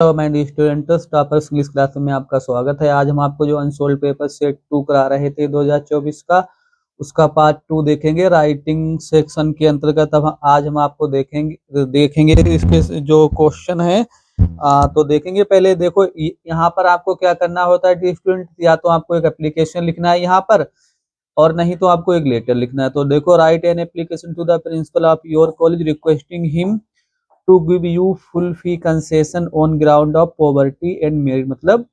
My students, toppers English class में आपका स्वागत है। आज हम आपको जो अनसोल्ड पेपर सेट 2 करा रहे थे 2024 का, उसका पार्ट 2 देखेंगे राइटिंग सेक्शन के अंतर्गत। अब आज हम आपको देखेंगे इसके जो क्वेश्चन है। तो देखेंगे। पहले देखो, यहाँ पर आपको क्या करना होता है स्टूडेंट, या तो आपको एक एप्लीकेशन लिखना है यहाँ पर, और नहीं तो आपको एक लेटर लिखना है। तो देखो, write an application to the principal of your college requesting him to give you full fee concession on ground of poverty and merit, मतलब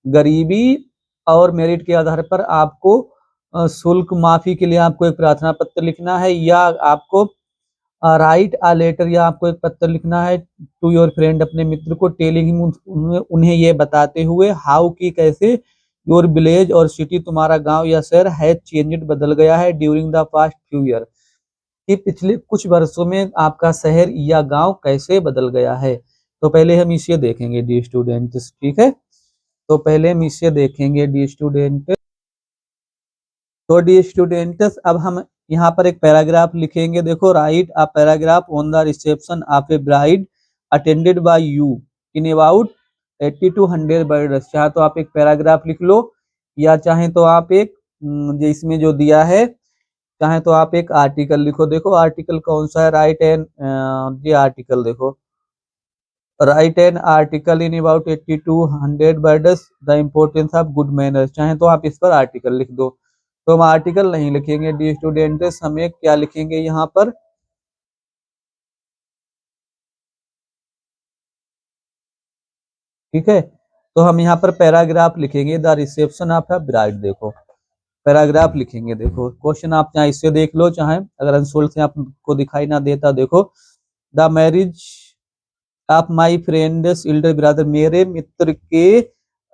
गरीबी और मेरिट के आधार पर आपको शुल्क माफी के लिए आपको एक प्रार्थना पत्र लिखना है, या आपको राइट अ लेटर, या आपको एक पत्र लिखना है टू योर फ्रेंड, अपने मित्र को, टेलिंग हिम, उन्हें ये बताते हुए हाउ की कैसे योर विलेज और सिटी, तुम्हारा गांव या शहर है चेंज्ड, बदल गया है during the past few year, कि पिछले कुछ वर्षों में आपका शहर या गांव कैसे बदल गया है। तो पहले हम इसे देखेंगे डी स्टूडेंट्स, ठीक है। तो पहले हम इसे देखेंगे डी स्टूडेंट। तो डी स्टूडेंट्स, अब हम यहाँ पर एक पैराग्राफ लिखेंगे। देखो, right a paragraph on the reception of A bride attended by you in about 80 to 100 words. चाहे तो आप एक पैराग्राफ लिख लो, या चाहे तो आप एक जो इसमें जो दिया है, चाहे तो आप एक आर्टिकल लिखो। देखो आर्टिकल कौन सा है, राइट एन, ये आर्टिकल देखो, write an article in about 80 to 100 words the importance of good manners. चाहे तो आप इस पर आर्टिकल लिख दो। तो हम आर्टिकल नहीं लिखेंगे डी स्टूडेंट्स, हमें क्या लिखेंगे यहाँ पर, ठीक है। तो हम यहाँ पर पैराग्राफ लिखेंगे, the reception of a bride. देखो पैराग्राफ लिखेंगे। देखो क्वेश्चन आप चाहे इससे देख लो, चाहे अगर अनसोल्ड से आपको दिखाई ना देता, देखो, the marriage of my friends Elder brother, मेरे मित्र के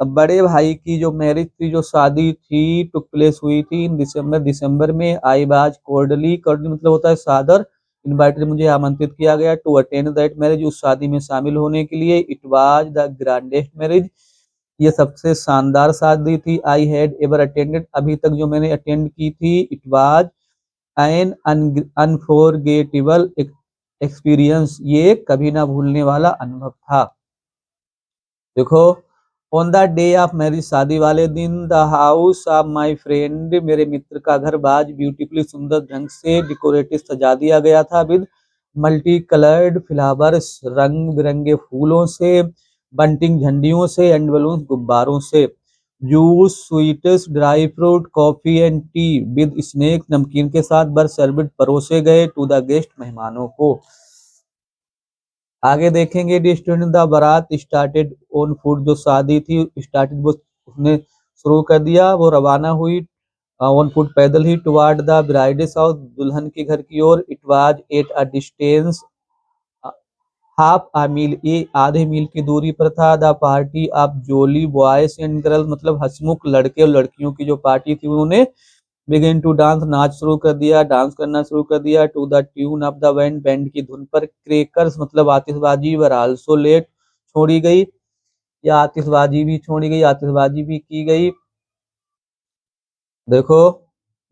बड़े भाई की जो मैरिज थी, जो शादी थी, टुक प्लेस हुई थी इन दिसंबर, दिसंबर में। आई बाज कोर्डली, कोर्डली मतलब होता है सादर, इनवाइटेड, मुझे आमंत्रित किया गया, टू अटेंड दैट मैरिज, उस शादी में शामिल होने के लिए। It was the grandest marriage, ये सबसे शानदार शादी थी। आई हैड एवर अटेंडेड, अभी तक जो मैंने अटेंड की थी। It was an unforgettable experience, ये कभी ना भूलने वाला अनुभव था। देखो, on the day of marriage, शादी वाले दिन, the house of my friend, मेरे मित्र का घर, बाज ब्यूटीफुली, सुंदर ढंग से, डेकोरेटिव, सजा दिया गया था, विद मल्टी कलर्ड फ्लावर्स, रंग बिरंगे फूलों से, बंटिंग झंडियों से, एंड बलून, गुब्बारों से, juice, sweets, dry fruit, coffee and tea with snack, नमकीन के साथ, बर सर्विड, परोसे गए, टू द गेस्ट, मेहमानों को। आगे देखेंगे डी स्टूडेंट, द बारात स्टार्टेड ऑन फुट, जो शादी थी स्टार्टेड, वो उसने शुरू कर दिया, वो रवाना हुई ऑन फुट, पैदल ही, टुवार्ड द ब्राइड्स हाउस, दुल्हन के घर की ओर। It was at a distance half a mile, ये आधे मील की दूरी पर था। The party of jolly boys and girls, मतलब हंसमुख लड़के और लड़कियों की जो पार्टी थी, उन्होंने बिगिन टू डांस, नाच शुरू कर दिया, डांस करना शुरू कर दिया, to the tune of the band, band की धुन पर। क्रेकर्स मतलब आतिशबाजी, वर आल्सो लेट, छोड़ी गई, या आतिशबाजी भी छोड़ी गई, आतिशबाजी भी की गई। देखो,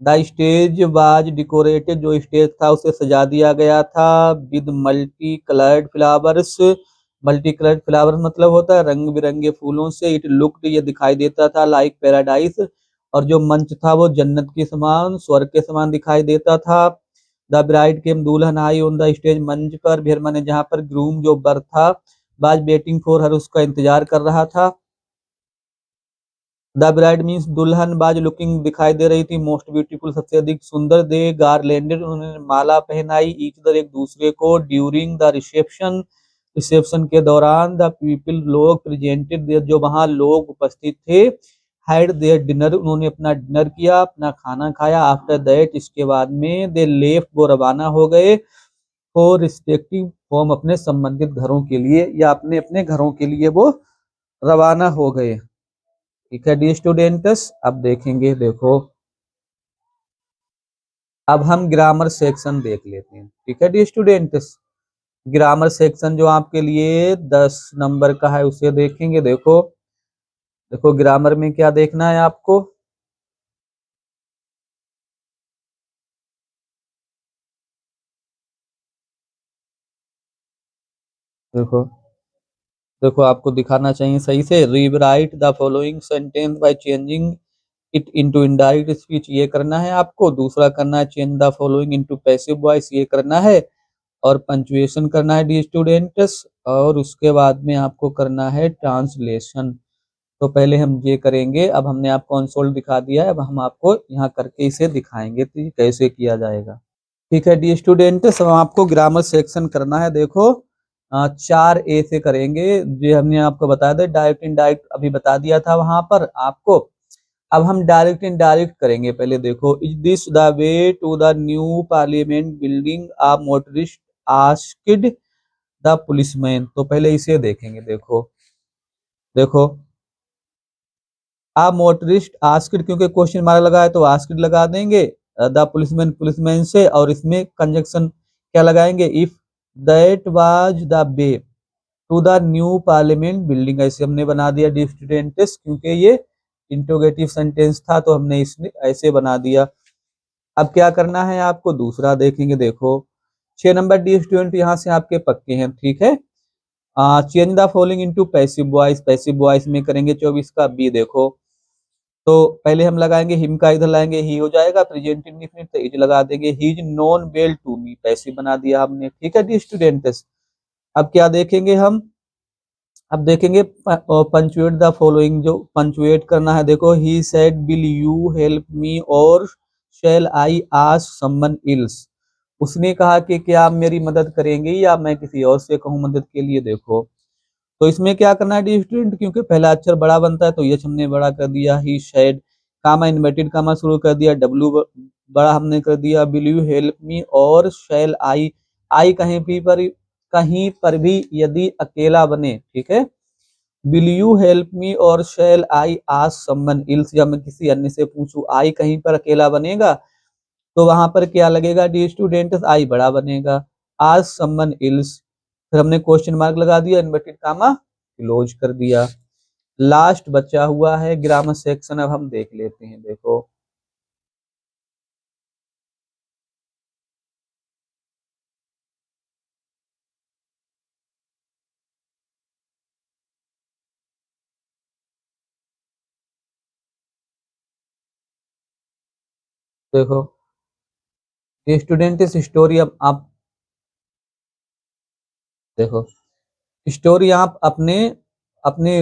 द स्टेज वाज डिकोरेटेड, जो स्टेज था उसे सजा दिया गया था, with multi coloured flowers, multi coloured flowers मतलब होता है रंग बिरंगे फूलों से। इट लुक्ड, ये दिखाई देता था, लाइक पैराडाइस, और जो मंच था वो जन्नत के समान, स्वर्ग के समान दिखाई देता था। द ब्राइड केम, दुल्हन आई, ऑन द स्टेज, मंच पर, फिर मैंने जहाँ पर ग्रूम जो बर था, बाज वेटिंग फॉर हर, उसका इंतजार कर रहा था। द ब्राइड मीन्स दुल्हन, बाज लुकिंग, दिखाई दे रही थी, मोस्ट ब्यूटीफुल, सबसे अधिक सुंदर। दे गारलैंडेड, उन्होंने माला पहनाई, ईच अदर, एक दूसरे को, ड्यूरिंग द रिसेप्शन, रिसेप्शन के दौरान। द पीपल, लोग, प्रेजेंटेड, जो वहां लोग उपस्थित थे, हैड देयर डिनर, उन्होंने अपना डिनर किया, अपना खाना खाया। आफ्टर दैट, इसके बाद में, दे लेफ्ट, वो रवाना हो गए, फॉर रिस्पेक्टिव होम, अपने संबंधित घरों के लिए, या अपने अपने घरों के लिए वो रवाना हो गए। ठीक है डी स्टूडेंट्स, अब देखेंगे। देखो, अब हम ग्रामर सेक्शन देख लेते हैं, ठीक है डी स्टूडेंट्स। ग्रामर सेक्शन जो आपके लिए 10 नंबर का है, उसे देखेंगे। देखो, देखो ग्रामर में क्या देखना है आपको। देखो, देखो आपको दिखाना चाहिए सही से। Rewrite the following sentence by changing it into indirect speech, ये करना है आपको। दूसरा करना है change the following into passive voice, ये करना है। और पंक्चुएशन करना है डी स्टूडेंट्स। और उसके बाद में आपको करना है ट्रांसलेशन। तो पहले हम ये करेंगे। अब हमने आपको कंसोल दिखा दिया है, अब हम आपको यहाँ करके इसे दिखाएंगे तो ये कैसे किया जाएगा। ठीक है डी स्टूडेंट्स, अब आपको ग्रामर सेक्शन करना है। देखो 4A से करेंगे। जो हमने आपको बताया था डायरेक्ट इनडायरेक्ट अभी बता दिया था वहां पर आपको। अब हम डायरेक्ट इनडायरेक्ट करेंगे। पहले देखो, is this the way to the new parliament building, a motorist asked the policeman. तो पहले इसे देखेंगे। देखो देखो, आ मोटरिस्ट आस्क्ड, क्योंकि क्वेश्चन मार्क लगा है तो आस्क्ड लगा देंगे। द पुलिसमैन पुलिसमैन से, और इसमें कंजक्शन क्या लगाएंगे, if that was the way to the new parliament building. ऐसे हमने बना दिया डी स्टूडेंट्स, क्योंकि ये इंट्रोगेटिव सेंटेंस था तो हमने इसमें ऐसे बना दिया। अब क्या करना है आपको, दूसरा देखेंगे। देखो 6 नंबर डी स्टूडेंट यहाँ से आपके पक्के हैं। ठीक है, change the following into passive voice. Passive voice में करेंगे 24 का बी। देखो तो पहले हम लगाएंगे हिम का, इधर लाएंगे ही हो जाएगा। प्रेजेंट इंडेफिनिट तो इज लगा देंगे। He is known well to me, passive बना दिया हमने। ठीक है डी स्टूडेंट्स, अब क्या देखेंगे हम, अब देखेंगे पंचुएट द फॉलोइंग, जो पंचुएट करना है। देखो he said will you help me और शैल आई आस्क समवन एल्स। उसने कहा कि क्या आप मेरी मदद करेंगे या मैं किसी और से कहूँ मदद के लिए। देखो तो इसमें क्या करना है डी स्टूडेंट, क्योंकि पहला अक्षर बड़ा बनता है तो यच हमने बड़ा कर दिया। ही शेड कामा इन्वर्टेड कामा शुरू कर दिया। डब्ल्यू बड़ा हमने कर दिया। विल यू हेल्प मी और शैल आई, आई कहीं पर भी यदि अकेला बने। ठीक है, विल यू हेल्प मी और शैल आई आस्क समवन एल्स, या मैं किसी अन्य से पूछूं। आई कहीं पर अकेला बनेगा तो वहां पर क्या लगेगा डी स्टूडेंट, आई बड़ा बनेगा। आस्क समवन एल्स, फिर हमने क्वेश्चन मार्क लगा दिया, इन्वर्टेड कामा क्लोज कर दिया। लास्ट बचा हुआ है ग्रामर सेक्शन, अब हम देख लेते हैं। देखो देखो ये स्टूडेंट इस स्टोरी, अब आप देखो स्टोरी आप अपने अपने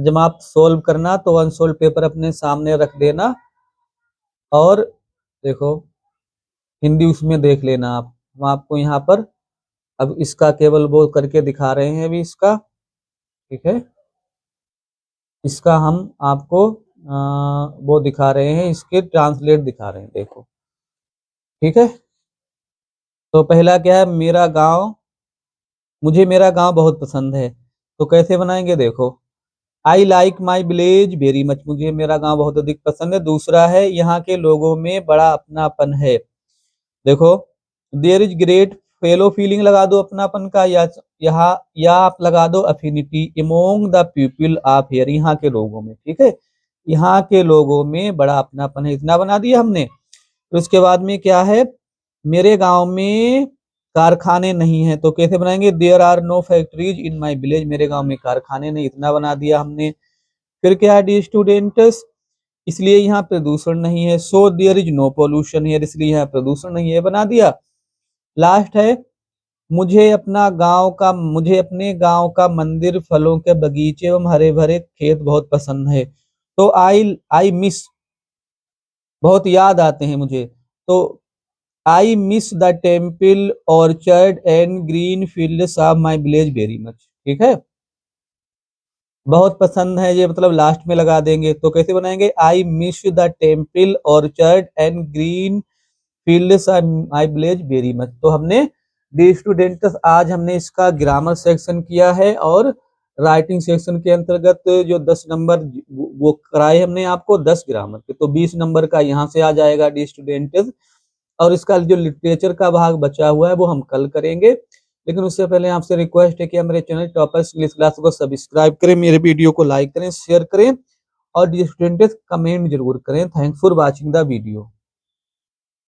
जब आप सोल्व करना तो अनसोल्व पेपर अपने सामने रख देना। और देखो हिंदी उसमें देख लेना आप। हम आपको यहाँ पर अब इसका केवल वो करके दिखा रहे हैं अभी इसका। ठीक है, इसका हम आपको वो दिखा रहे हैं, इसके ट्रांसलेट दिखा रहे हैं। देखो ठीक है, तो पहला क्या है, मेरा गांव, मुझे मेरा गांव बहुत पसंद है। तो कैसे बनाएंगे, देखो I like my village very much, मुझे मेरा गांव बहुत अधिक पसंद है। दूसरा है यहाँ के लोगों में बड़ा अपनापन है। देखो there is great fellow feeling लगा दो अपनापन का, या यहाँ या आप लगा दो affinity among the people of here, यहाँ के लोगों में। ठीक है, यहाँ के लोगों में बड़ा अपनापन है, इतना बना दिया हमने। तो उसके बाद में क्या है, मेरे गांव में कारखाने नहीं है। तो कैसे बनाएंगे, there are no factories in my village, मेरे गांव में कारखाने नहीं, इतना बना दिया हमने। फिर क्या है डी स्टूडेंट्स, इसलिए यहाँ प्रदूषण नहीं है। So there is no pollution here, इसलिए यहाँ प्रदूषण नहीं है, बना दिया। लास्ट है, मुझे अपने गांव का मंदिर, फलों के बगीचे एवं हरे भरे खेत बहुत पसंद है। तो आई मिस, बहुत याद आते हैं मुझे। तो I miss the temple orchard and green fields of my village very much. ठीक है, बहुत पसंद है ये मतलब लास्ट में लगा देंगे। तो कैसे बनाएंगे, I miss the temple orchard and green fields of my village very much. तो हमने डी स्टूडेंट्स आज हमने इसका ग्रामर सेक्शन किया है, और राइटिंग सेक्शन के अंतर्गत जो 10 नंबर वो कराए हमने आपको 10 ग्रामर के, तो 20 नंबर का यहाँ से आ जाएगा डी स्टूडेंट्स। और इसका जो लिटरेचर का भाग बचा हुआ है वो हम कल करेंगे। लेकिन उससे पहले आपसे रिक्वेस्ट है कि मेरे चैनल टॉपर्स इंग्लिश क्लास को सब्सक्राइब करें, मेरे वीडियो को लाइक करें, शेयर करें, और डी स्टूडेंट्स कमेंट जरूर करें। Thanks for watching the video.